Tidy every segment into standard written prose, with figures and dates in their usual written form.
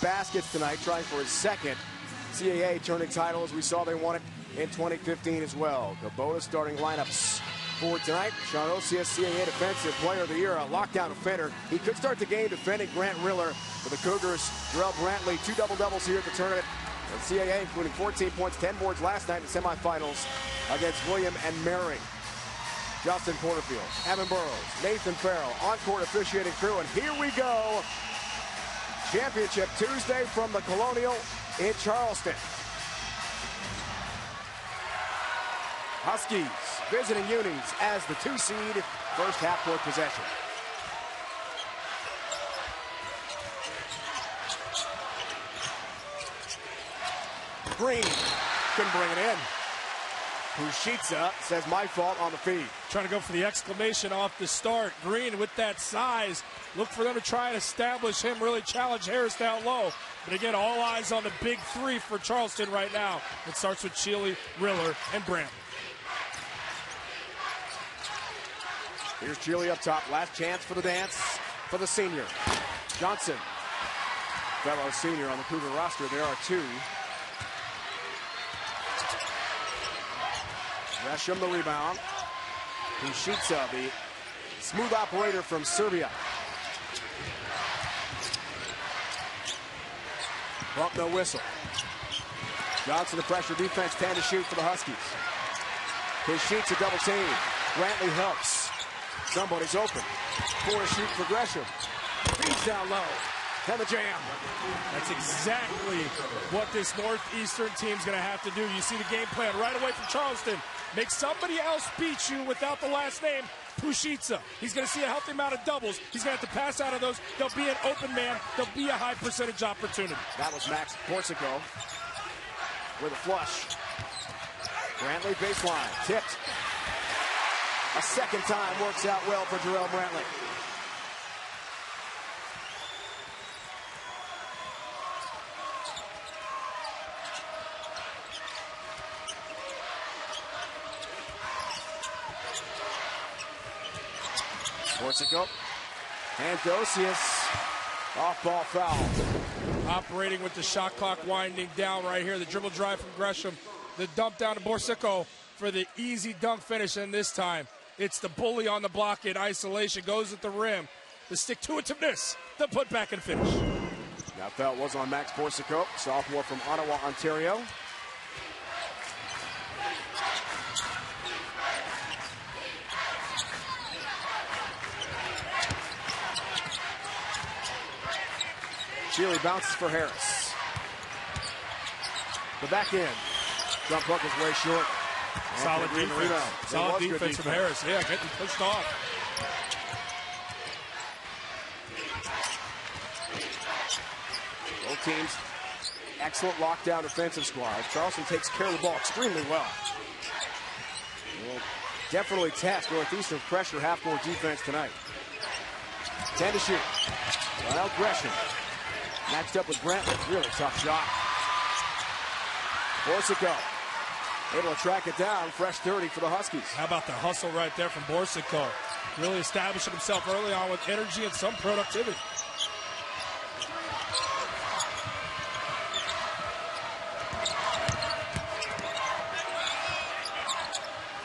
baskets tonight, trying for his second CAA tourney title. As we saw, they won it in 2015 as well. Kubota starting lineups for tonight. Sean Osias, CAA Defensive Player of the Year, a lockdown defender. He could start the game defending Grant Riller for the Cougars. Jarrell Brantley, 2 double-doubles here at the tournament. And CAA, including 14 points, 10 boards last night in the semifinals against William and Mary. Justin Porterfield, Evan Burrows, Nathan Farrell, on-court officiating crew, and here we go. Championship Tuesday from the Colonial in Charleston. Huskies visiting Unis as the 2 seed, first half-court possession. Green couldn't bring it in. Pushitsa says, my fault on the feed. Trying to go for the exclamation off the start. Green with that size. Look for them to try and establish him, really challenge Harris down low. But again, all eyes on the big 3 for Charleston right now. It starts with Chile, Riller, and Brantley. Here's Chile up top. Last chance for the dance for the senior. Johnson, fellow senior on the Cougar roster. There are 2. Gresham the rebound. Pushitsa, the smooth operator from Serbia. Bump, no whistle. Johnson the pressure defense, 10 to shoot for the Huskies. Pushitsa double team. Brantley helps. Somebody's open. 4 to shoot for Gresham. Feeds down low. And the jam. That's exactly what this Northeastern team's going to have to do. You see the game plan right away from Charleston. Make somebody else beat you without the last name, Pushitsa. He's going to see a healthy amount of doubles. He's going to have to pass out of those. There'll be an open man. There'll be a high percentage opportunity. That was Max Borsico with a flush. Brantley baseline. Tipped. A second time works out well for Jarrell Brantley. Borsico and Osias, off-ball foul. Operating with the shot clock winding down right here. The dribble drive from Gresham. The dump down to Borsico for the easy dunk finish, and this time it's the bully on the block in isolation. Goes at the rim. The stick-to-itiveness, the put-back and finish. That foul was on Max Borsico, sophomore from Ottawa, Ontario. Chile bounces for Harris. The back end. Jump hook is way short. Solid defense. Solid defense from Harris. Yeah, getting pushed off. Both teams, excellent lockdown defensive squad. Charleston takes care of the ball extremely well. Will definitely test Northeastern pressure half-court defense tonight. 10 to shoot. Lyle Gresham. Matched up with Brantley. Really tough shot. Borsico able to track it down. Fresh 30 for the Huskies. How about the hustle right there from Borsico? Really establishing himself early on with energy and some productivity.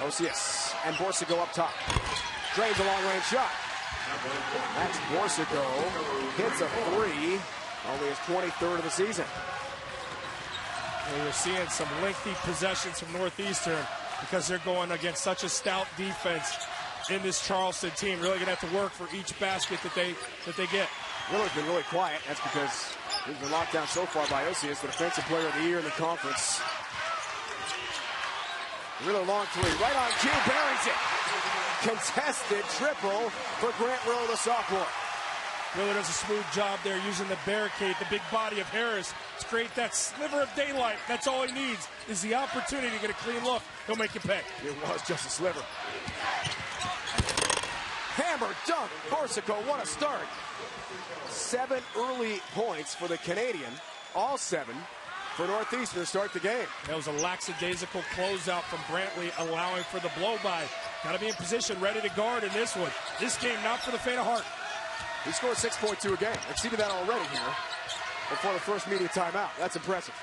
Osias and Borsico up top. Drains a long-range shot. Max Borsico hits a 3. Only his 23rd of the season. Well, you're seeing some lengthy possessions from Northeastern because they're going against such a stout defense in this Charleston team. Really going to have to work for each basket that they get. Riller's been really quiet. That's because he's been locked down so far by Osias, the Defensive Player of the Year in the conference. Really long 3, right on cue, buries it. Contested triple for Grant Riller, the sophomore. Really does a smooth job there using the barricade, the big body of Harris to create that sliver of daylight. That's all he needs is the opportunity to get a clean look. He'll make you pay. It was just a sliver. Hammer dunk. Borsico, what a start. 7 early points for the Canadian. All 7 for Northeastern to start the game. That was a lackadaisical closeout from Brantley, allowing for the blow-by. Got to be in position, ready to guard in this one. This game not for the faint of heart. He scored 6.2 a game. Exceeded that already here. before the first media timeout. That's impressive.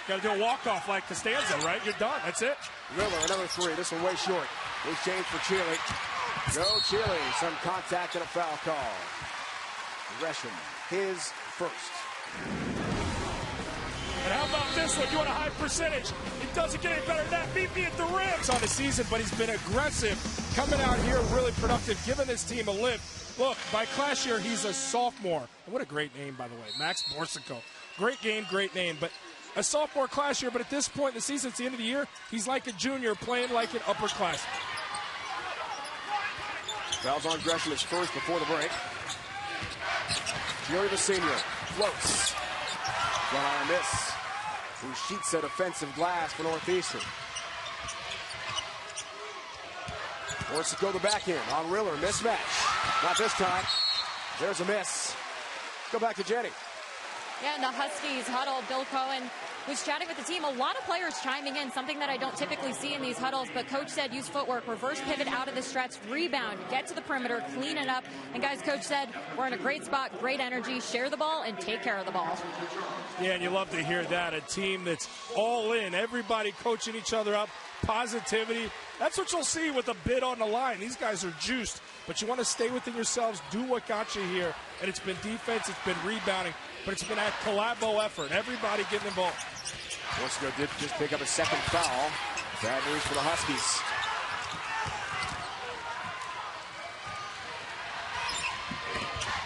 Got to do a walk-off like Costanza, right? You're done. That's it. Miller, another three. This one way short. Here's James for Chile. No Chile. Some contact and a foul call. Gresham, his first. And how about this one? You want a high percentage? It doesn't get any better than that. Beat me at the rims on the season, but he's been aggressive, coming out here really productive, giving this team a lift. Look, by class year, he's a sophomore. And what a great name, by the way. Max Borsico. Great game, great name. But a sophomore class year, but at this point in the season, it's the end of the year, he's like a junior playing like an upperclassman. Fouls on Gresham, his first before the break. Fury, the senior, floats. One on a miss. Pushitsa defensive glass for Northeastern. Borsico the back end on Riller, mismatch. Not this time. There's a miss. Go back to Jenny. Yeah, and the Huskies huddle. Bill Cohen was chatting with the team. A lot of players chiming in, something that I don't typically see in these huddles, but coach said use footwork, reverse pivot out of the stretch, rebound, get to the perimeter, clean it up. And guys, coach said, we're in a great spot, great energy, share the ball and take care of the ball. Yeah, and you love to hear that. A team that's all in, everybody coaching each other up, positivity. That's what you'll see with a bid on the line. These guys are juiced, but you want to stay within yourselves, do what got you here. And it's been defense, it's been rebounding, but it's been a collabo effort. Everybody getting involved. Borsico did just pick up a second foul. Bad news for the Huskies.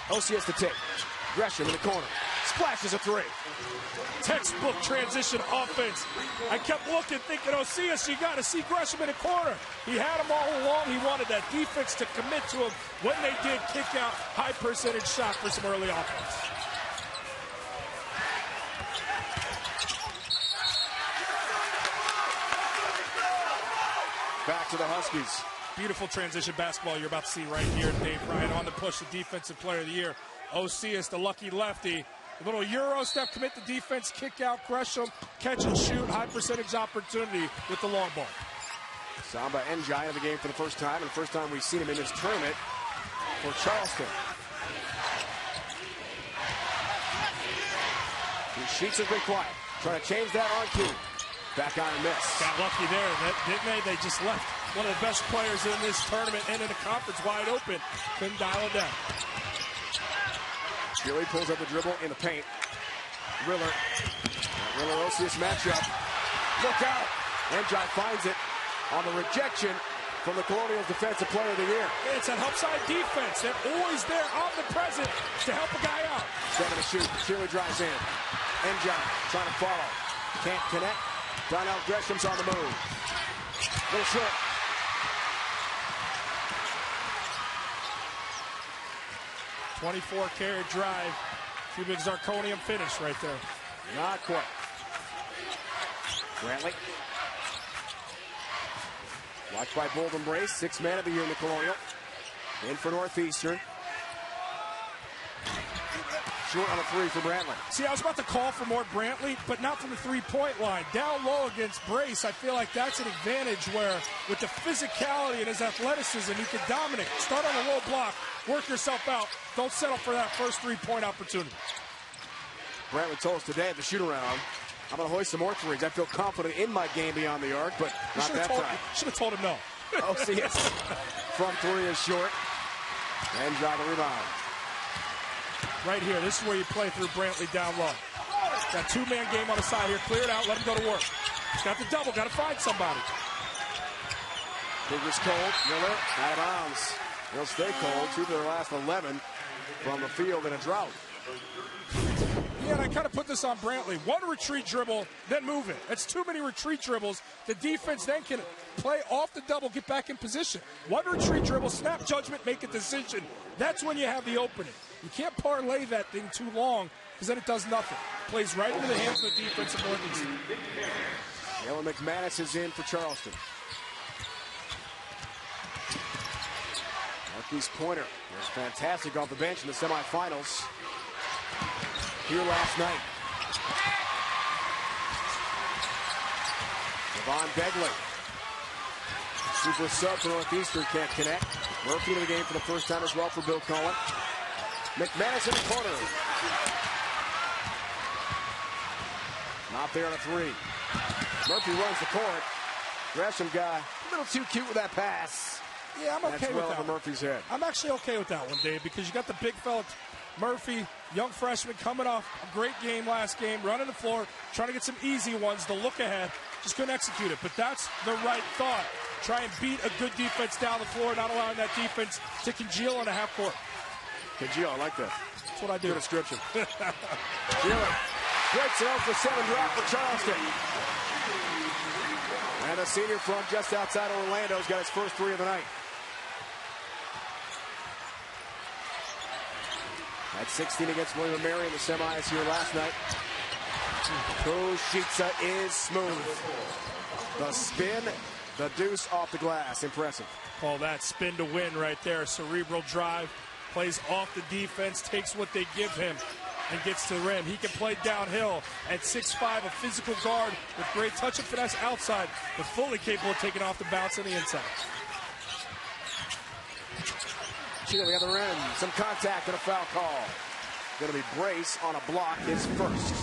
OCS to take. Gresham in the corner. Splashes a three. Textbook transition offense. I kept looking, thinking, OCS, you got to see Gresham in the corner. He had him all along. He wanted that defense to commit to him. When they did, kick out, high percentage shot for some early offense. Back to the Huskies. Beautiful transition basketball you're about to see right here. Dave Bryant on the push, the defensive player of the year. OCS, the lucky lefty. A little Euro step, commit the defense, kick out Gresham, catch and shoot, high percentage opportunity with the long ball. Samba Njai in the game for the first time, and the first time we've seen him in this tournament for Charleston. Sheets has been quiet. Trying to change that on cue. Back on and miss. Got lucky there, didn't they? They just left one of the best players in this tournament and in the conference wide open. Couldn't dial it down. Gilly pulls up the dribble in the paint. Riller. Riller-Osius matchup. Look out. Njai finds it on the rejection from the Colonials Defensive Player of the Year. It's an upside defense. They're always there, omnipresent, to help a guy out. 7 to shoot. Gilly drives in. Njai trying to follow. Can't connect. Donnell Gresham's on the move. Little short. .24-carat drive. Cubic zirconium finish right there. Not quite. Brantley. Watched by Bolden Brace, 6th man of the year in the Colonial. In for Northeastern. Short on a three for Brantley. See, I was about to call for more Brantley, but not from the three-point line. Down low against Brace, I feel like that's an advantage where, with the physicality and his athleticism, you can dominate. Start on a low block, work yourself out. Don't settle for that first three-point opportunity. Brantley told us today at the shoot-around, I'm going to hoist some more threes. I feel confident in my game beyond the arc, but not that time. Should have told him no. Oh, see, yes. Front three is short. And drive the rebound. Right here, this is where you play through Brantley down low. Got two-man game on the side here. Clear it out, let him go to work. He's got the double, got to find somebody. Fingers cold, Miller out of bounds. They'll stay cold, 2 of their last 11 from the field in a drought. Yeah, and I kind of put this on Brantley. One retreat dribble, then move it. That's too many retreat dribbles. The defense then can play off the double, get back in position. One retreat dribble, snap judgment, make a decision. That's when you have the opening. You can't parlay that thing too long because then it does nothing. Plays right into the hands of the defense of Northeastern. Jalen McManus is in for Charleston. Marquise Pointer was fantastic off the bench in the semifinals here last night. Devon Begley, super sub for Northeastern, can't connect. Murphy in the game for the first time as well for Bill Cullen. McManus in the corner. Not there on a three. Murphy runs the court. Gresham got a little too cute with that pass. Yeah, I'm okay with that. Over Murphy's head. I'm actually okay with that one, Dave, because you got the big fella, Murphy, young freshman, coming off a great game last game, running the floor, trying to get some easy ones, the look ahead. Just couldn't execute it. But that's the right thought. Try and beat a good defense down the floor, not allowing that defense to congeal on a half court. Congeal, I like that. That's what I do. Good description. Gila breaks it out for 7 drop for Charleston. And a senior from just outside Orlando's got his first 3 of the night. At 16 against William & Mary in the semis here last night. Pushitsa is smooth. The spin, the deuce off the glass. Impressive. Call that spin to win right there. Cerebral drive. Plays off the defense, takes what they give him, and gets to the rim. He can play downhill at 6'5", a physical guard with great touch and finesse outside, but fully capable of taking off the bounce on the inside. Chile on the rim, some contact and a foul call. Going to be Brace on a block, his first.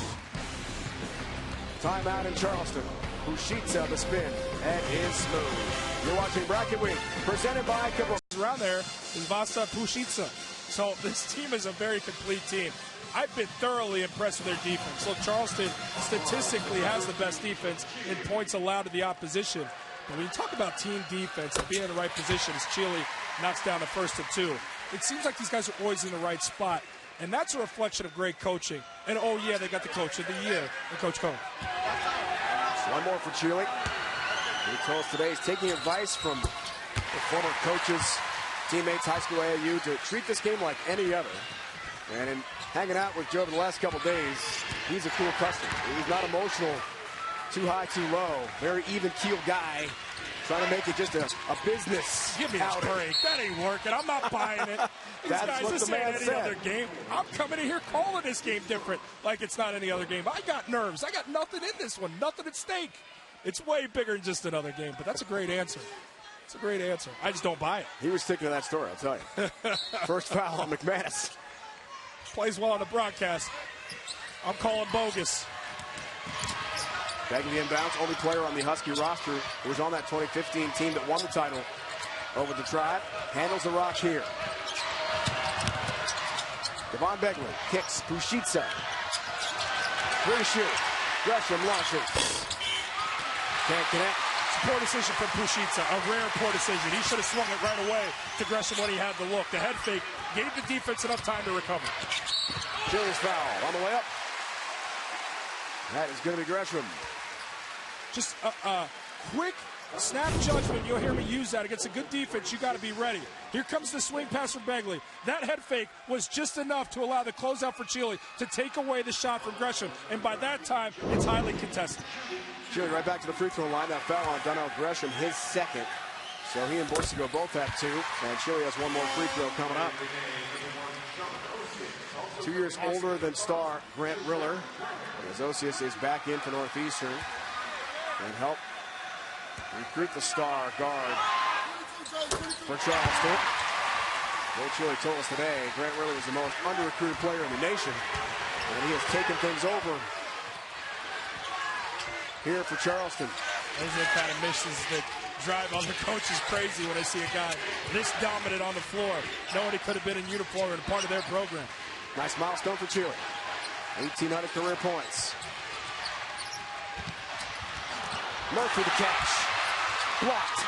Timeout in Charleston. Pushitsa the spin, and is smooth. You're watching Bracket Week, presented by Cabral. Around there is Vasa Pushitsa. So this team is a very complete team. I've been thoroughly impressed with their defense. Look, Charleston statistically has the best defense in points allowed to the opposition. But when you talk about team defense and being in the right position as Chile knocks down the first of 2, it seems like these guys are always in the right spot. And that's a reflection of great coaching. And, oh, yeah, they got the coach of the year, Coach Cohn. One more for Chile. He told us today he's taking advice from the former coaches, teammates, high school AAU, to treat this game like any other. And in hanging out with Joe the last couple days, he's a cool customer. He's not emotional, too high, too low. Very even-keeled guy, trying to make it just a business. Give me a break. That ain't working. I'm not buying it. These That's guys, what this the man ain't any said. other game. I'm coming in here calling this game different, like it's not any other game. I got nerves. I got nothing in this one, nothing at stake. It's way bigger than just another game, but that's a great answer. It's a great answer. I just don't buy it. He was sticking to that story, I'll tell you. First foul on McManus. Plays well on the broadcast. I'm calling bogus. Bagging the inbounds, only player on the Husky roster who was on that 2015 team that won the title over the Tribe. Handles the rock here. Devon Begley kicks Pushitsa. Free shoot. Gresham launches. Can't connect. It's a poor decision from Pushitsa, a rare poor decision. He should have swung it right away to Gresham when he had the look. The head fake gave the defense enough time to recover. Chile's foul on the way up. That is going to be Gresham. Just a quick snap judgment. You'll hear me use that against a good defense. You got to be ready. Here comes the swing pass from Begley. That head fake was just enough to allow the closeout for Chile to take away the shot from Gresham. And by that time, it's highly contested. Chile right back to the free throw line. That foul on Donnell Gresham, his second. So he and Borsigo both have 2. And Chile has one more free throw coming up. 2 years older than star Grant Riller. As Osius is back in for Northeastern. And help recruit the star guard for Charleston. Ray Chile told us today, Grant Riller was the most under-recruited player in the nation. And he has taken things over here for Charleston. Those are the kind of missions that drive other coaches crazy when they see a guy this dominant on the floor, knowing he could have been in uniform and part of their program. Nice milestone for Chile. 1,800 career points. Murphy the catch. Blocked.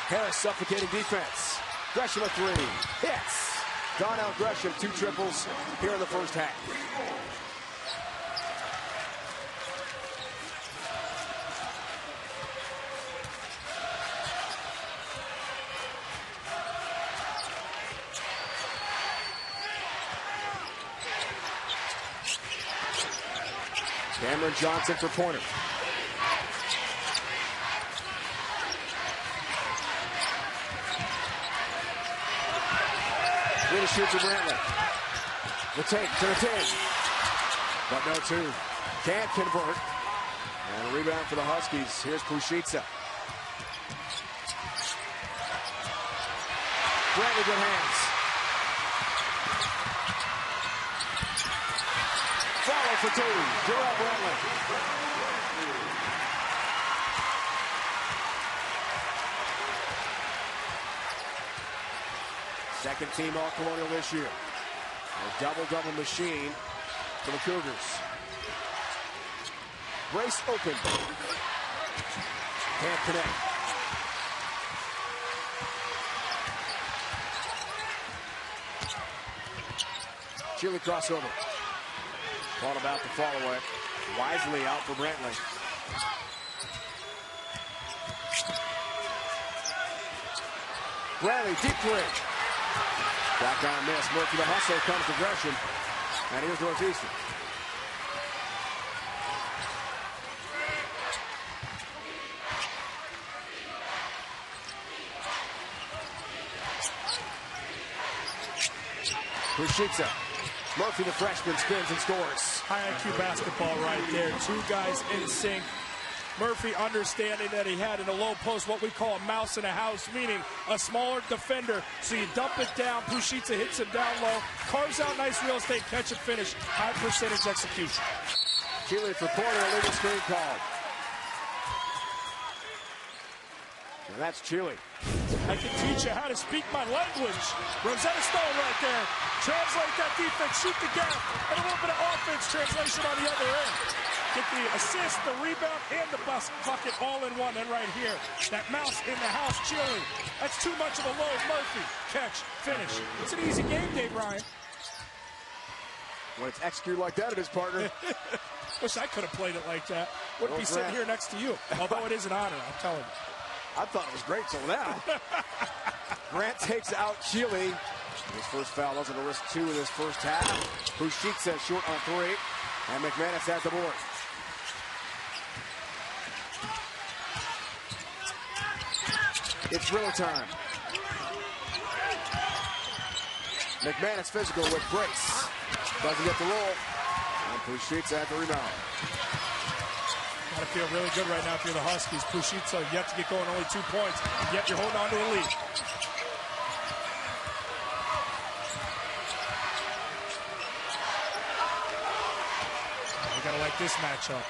Harris suffocating defense. Gresham a 3. Hits. Donnell Gresham 2 triples here in the first half. Cameron Johnson for pointer. Really shoots at Brantley. The take to the 10. But no 2. Can't convert. And a rebound for the Huskies. Here's Pushitsa. Brantley good hands. Follow for two. Jarrell Brantley. Second team All-Colonial this year. A double-double machine for the Cougars. Brace open. Can't connect. Chile crossover. Thought about the follow-up. Wisely out for Brantley. Brantley, deep three. Back on miss. Murphy, the hustle comes aggression. And here's Northeastern. Pushitsa. Murphy, the freshman, spins and scores. High IQ basketball right there. Two guys in sync. Murphy understanding that he had in a low post what we call a mouse in a house, meaning a smaller defender. So you dump it down. Pushitsa hits him down low, carves out nice real estate, catch and finish. High percentage execution. Chile for corner, illegal screen called. And that's Chile. I can teach you how to speak my language. Rosetta Stone right there. Translate that defense, shoot the gap, and a little bit of offense translation on the other end. Get the assist, the rebound, and the bucket all in one. And right here, that mouse in the house, Chile. That's too much of a load. Murphy, catch, finish. It's an easy game day, Brian. When it's executed like that, it is, partner. Wish I could have played it like that. Wouldn't be sitting here next to you. Although it is an honor, I'm telling you. I thought it was great till now. Grant takes out Chile. His first foul doesn't risk two in this first half. Pushitsa short on three. And McManus has the board. It's Riller time. McManus physical with brace. Doesn't get the roll. And Pushitsa at the rebound. Gotta feel really good right now if you're the Huskies. Pushitsa yet to get going, only 2 points. Yet you're holding on to a lead. You gotta like this matchup.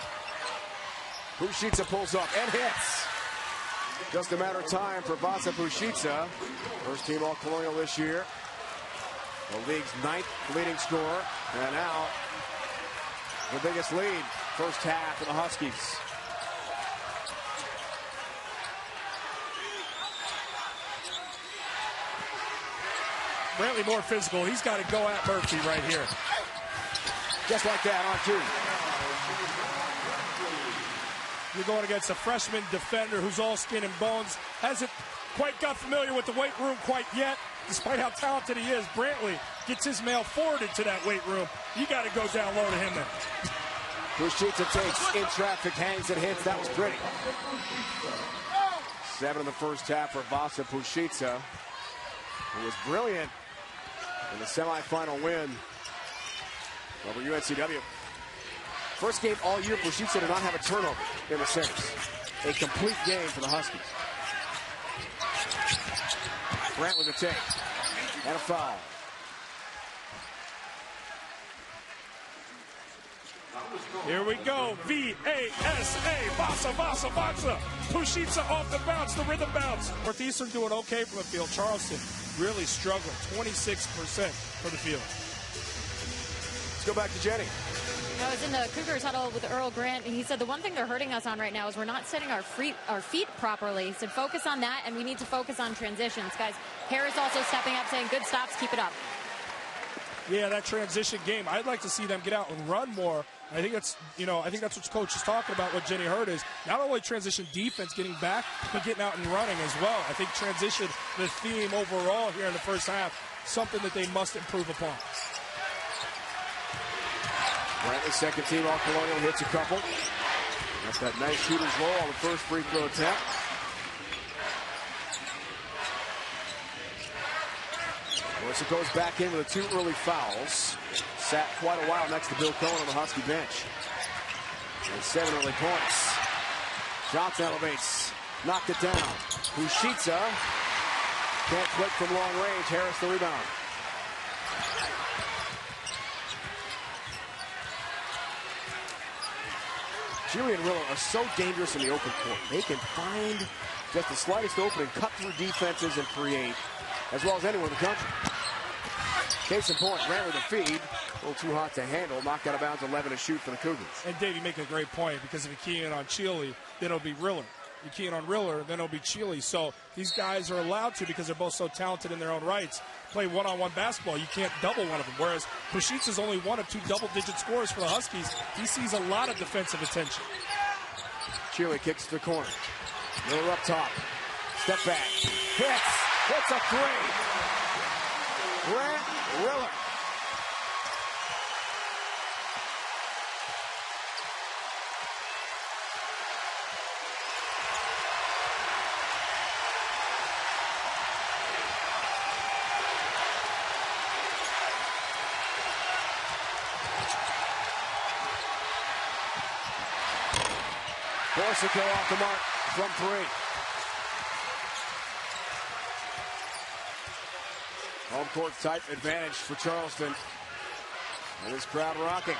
Pushitsa pulls up and hits. Just a matter of time for Vasa Pushitsa. First team All-Colonial this year. The league's 9th leading scorer. And now the biggest lead. First half for the Huskies. Brantley more physical. He's got to go at Murphy right here. Just like that on two. You're going against a freshman defender who's all skin and bones. Hasn't quite got familiar with the weight room quite yet, despite how talented he is. Brantley gets his mail forwarded to that weight room. You got to go down low to him then. Pushitsa takes in traffic, hangs and hits. That was pretty. 7 in the first half for Vasa Pushitsa, who was brilliant in the semifinal win over UNCW. First game all year, Pushitsa did not have a turnover in the series. A complete game for the Huskies. Grant with the take. And a foul. Here we go. V-A-S-A. Vasa, Vasa, Vasa. Pushitsa off the bounce, the rhythm bounce. Northeastern doing okay from the field. Charleston really struggling. 26% for the field. Let's go back to Jenny. I was in the Cougars huddle with Earl Grant, and he said the one thing they're hurting us on right now is we're not setting our feet properly. He said focus on that, and we need to focus on transitions. Guys, Harris also stepping up, saying good stops, keep it up. Yeah, that transition game. I'd like to see them get out and run more. I think that's, I think that's what Coach is talking about. What Jenny heard is not only transition defense, getting back, but getting out and running as well. I think transition, the theme overall here in the first half, something that they must improve upon. Brantley, second team All-Colonial, hits a couple. That's that nice shooter's roll on the first free throw attempt. Mercer goes back in with the 2 early fouls. Sat quite a while next to Bill Cohen on the Husky bench. And 7 early points. Johnson elevates. Knocked it down. Pushitsa can't click from long range. Harris the rebound. Cheely and Riller are so dangerous in the open court. They can find just the slightest opening, cut through defenses, and create, as well as anyone in the country. Case in point, ran with the feed. A little too hot to handle. Knocked out of bounds, 11 to shoot for the Cougars. And Dave, you make a great point, because if you key in on Cheely, then it'll be Riller. You key in on Riller, then it'll be Cheely. So these guys are allowed to, because they're both so talented in their own rights, play one-on-one basketball. You can't double one of them. Whereas Pushitza's only one of 2 double-digit scorers for the Huskies. He sees a lot of defensive attention. Cheely kicks to the corner. Riller up top. Step back. Hits a 3. Grant Riller. Corsico off the mark from 3. Home court type advantage for Charleston. And this crowd rocking.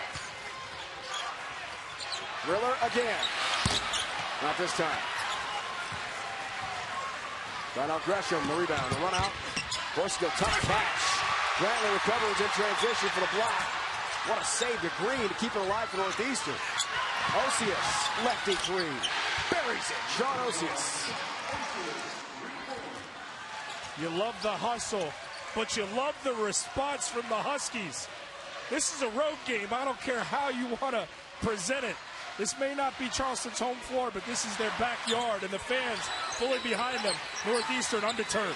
Riller again. Not this time. Donald Gresham, the rebound, the run out. Corsico, tough catch. Brantley recovers in transition for the block. What a save to Green to keep it alive for Northeastern. Osius, lefty 3. Buries it. Sean Osius. You love the hustle, but you love the response from the Huskies. This is a road game. I don't care how you want to present it. This may not be Charleston's home floor, but this is their backyard, and the fans fully behind them. Northeastern undeterred.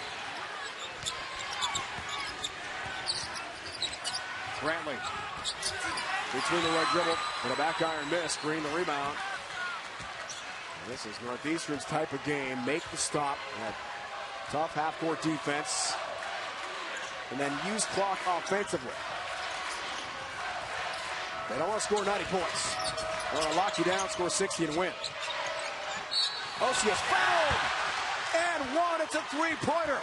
Brantley between the leg dribble and a back iron miss. Green the rebound. And this is Northeastern's type of game. Make the stop. Tough half-court defense. And then use clock offensively. They don't want to score 90 points. They want to lock you down, score 60 and win. Osius fouled! And 1, it's a 3-pointer.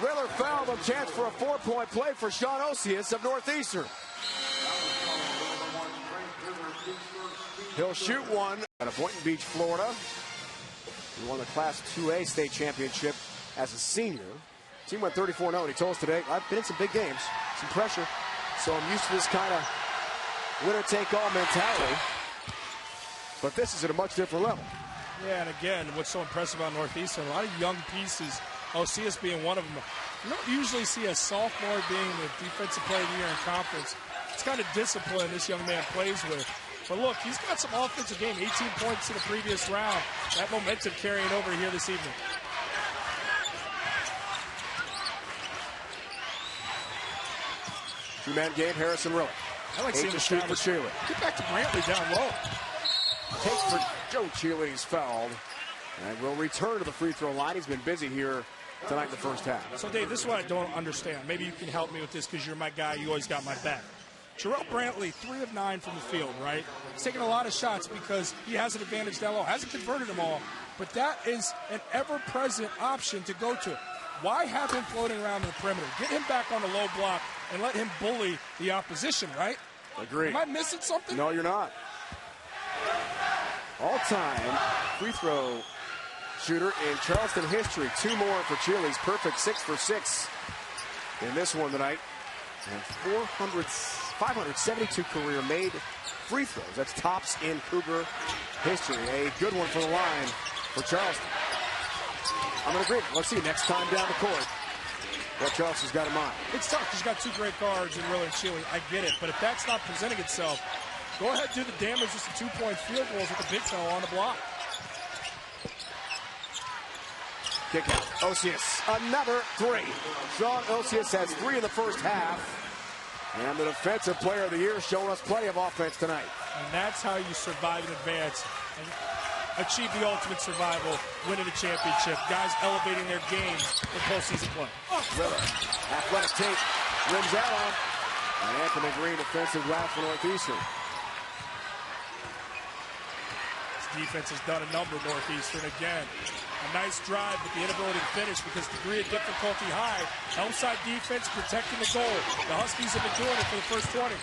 Riller fouled him. Chance for a 4-point play for Sean Osius of Northeastern. He'll shoot one at Boynton Beach, Florida. He won the Class 2A state championship as a senior. Team went 34-0, and he told us today, I've been in some big games, some pressure, so I'm used to this kind of winner-take-all mentality. But this is at a much different level. Yeah, and again, what's so impressive about Northeastern, a lot of young pieces, Osius being one of them. You don't usually see a sophomore being the defensive player of the year in conference. It's kind of discipline this young man plays with. But look, he's got some offensive game, 18 points in the previous round. That momentum carrying over here this evening. Two-man game, Harrison Riller. I like seeing to shoot for Cheely. Get back to Brantley down low. Take for Joe Cheely. He's fouled. And will return to the free throw line. He's been busy here tonight in the first half. So, Dave, this is what I don't understand. Maybe you can help me with this because you're my guy. You always got my back. Jarrell Brantley, 3 of 9 from the field, right? He's taking a lot of shots because he has an advantage down low. Hasn't converted them all, but that is an ever-present option to go to. Why have him floating around in the perimeter? Get him back on the low block and let him bully the opposition, right? Agreed. Am I missing something? No, you're not. All-time free throw shooter in Charleston history. 2 more for Cheely's perfect 6 for 6 in this one tonight. And 572 career made free throws. That's tops in Cougar history. A good one for the line for Charleston. I'm in agreement. Let's see next time down the court what Charleston's got in mind. It's tough. He's got 2 great guards in Riller and Cheely. I get it. But if that's not presenting itself, go ahead and do the damage with the 2-point field goals with the big fellow on the block. Kick out. Osius, another 3. Sean Osius has 3 in the first half. And the defensive player of the year showing us plenty of offense tonight. And that's how you survive in advance and achieve the ultimate survival, winning a championship. Guys elevating their games in postseason play. Riller, athletic tape, rims out on. And Anthony Green, defensive glass for Northeastern. This defense has done a number, Northeastern, again. A nice drive, but the inability to finish because degree of difficulty high. Outside defense protecting the goal. The Huskies have been doing it for the first 20.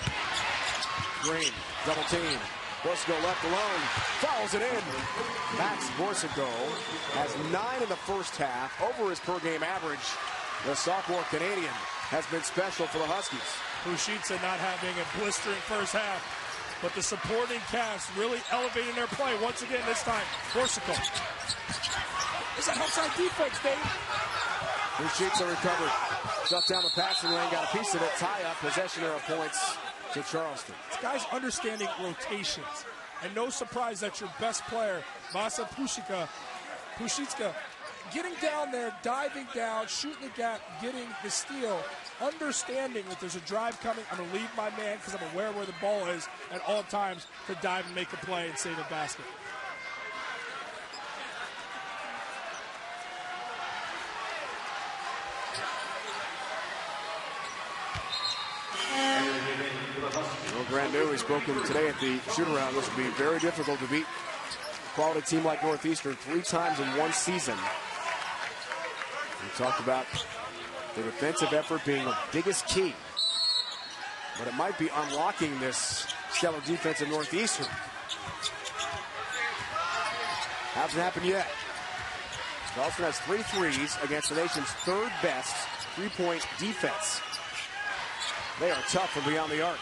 Green, double team. Borsico left alone, fouls it in. Max Borsico has 9 in the first half, over his per-game average. The sophomore Canadian has been special for the Huskies. Pushitsa not having a blistering first half, but the supporting cast really elevating their play. Once again, this time, Borsico. Is that outside defense, Dave? Pushitsa recovered. Shut down the passing lane, got a piece of it. Tie up, possession arrow points to Charleston. This guy's understanding rotations. And no surprise that your best player, Vasa Pushitsa, getting down there, diving down, shooting the gap, getting the steal, understanding that there's a drive coming. I'm going to leave my man because I'm aware where the ball is at all times to dive and make a play and save a basket. Grant knew, he's spoken today at the shoot-around. This will be very difficult to beat a quality team like Northeastern 3 times in one season. We talked about the defensive effort being the biggest key, but it might be unlocking this stellar defense of Northeastern. Hasn't happened yet. Charleston has 3 threes against the nation's 3rd best 3-point defense. They are tough from beyond the arc.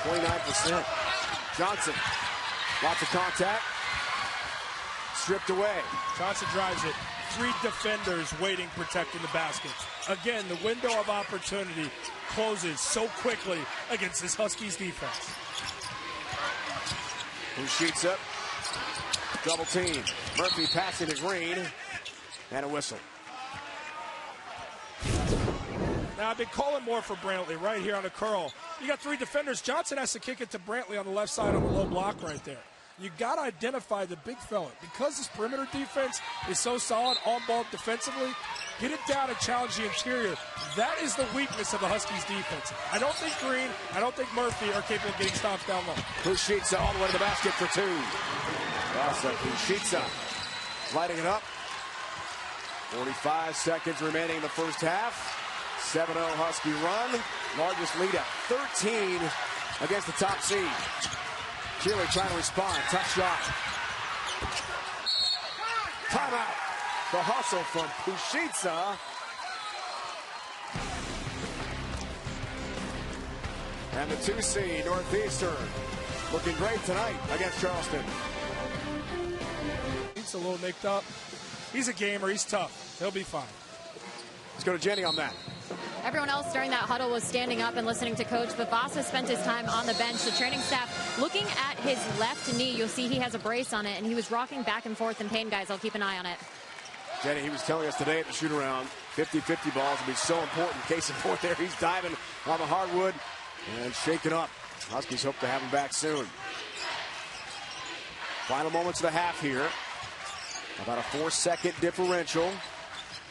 29%. Johnson, lots of contact. Stripped away. Johnson drives it. 3 defenders waiting, protecting the basket. Again, the window of opportunity closes so quickly against this Huskies defense. Who shoots up? Double team. Murphy passing to Green. And a whistle. Now, I've been calling more for Brantley right here on the curl. You got 3 defenders. Johnson has to kick it to Brantley on the left side on the low block right there. You got to identify the big fella. Because this perimeter defense is so solid on ball defensively, get it down and challenge the interior. That is the weakness of the Huskies defense. I don't think Green, I don't think Murphy are capable of getting stops down low. Pushitsa all the way to the basket for 2. Vasa Pushitsa lighting it up. 45 seconds remaining in the first half. 7-0 Husky run. Largest lead at 13 against the top seed. Keeley trying to respond. Tough shot. Timeout. The hustle from Pushitsa. And the 2 seed Northeastern looking great tonight against Charleston. He's a little nicked up. He's a gamer. He's tough. He'll be fine. Let's go to Jenny on that. Everyone else during that huddle was standing up and listening to Coach, but Vasa spent his time on the bench. The training staff looking at his left knee. You'll see he has a brace on it, and he was rocking back and forth in pain, guys. I'll keep an eye on it. Jenny, he was telling us today at the shoot-around, 50-50 balls will be so important. Case in point there, he's diving on the hardwood and shaking up. Huskies hope to have him back soon. Final moments of the half here. About a 4-second differential.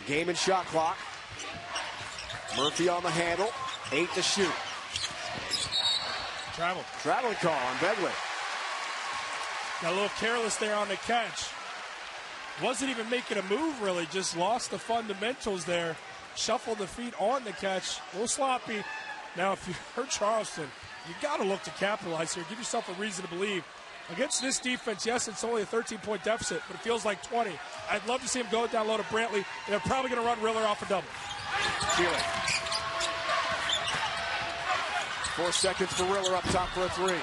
Game and shot clock. Murphy on the handle. 8 to shoot. Traveling call on Begley. Got a little careless there on the catch. Wasn't even making a move, really. Just lost the fundamentals there. Shuffled the feet on the catch. A little sloppy. Now, if you're Charleston, you got to look to capitalize here. Give yourself a reason to believe. Against this defense, yes, it's only a 13-point deficit, but it feels like 20. I'd love to see him go down low to Brantley. They're probably going to run Riller off a double. Keeley. 4 seconds for Riller up top for a 3.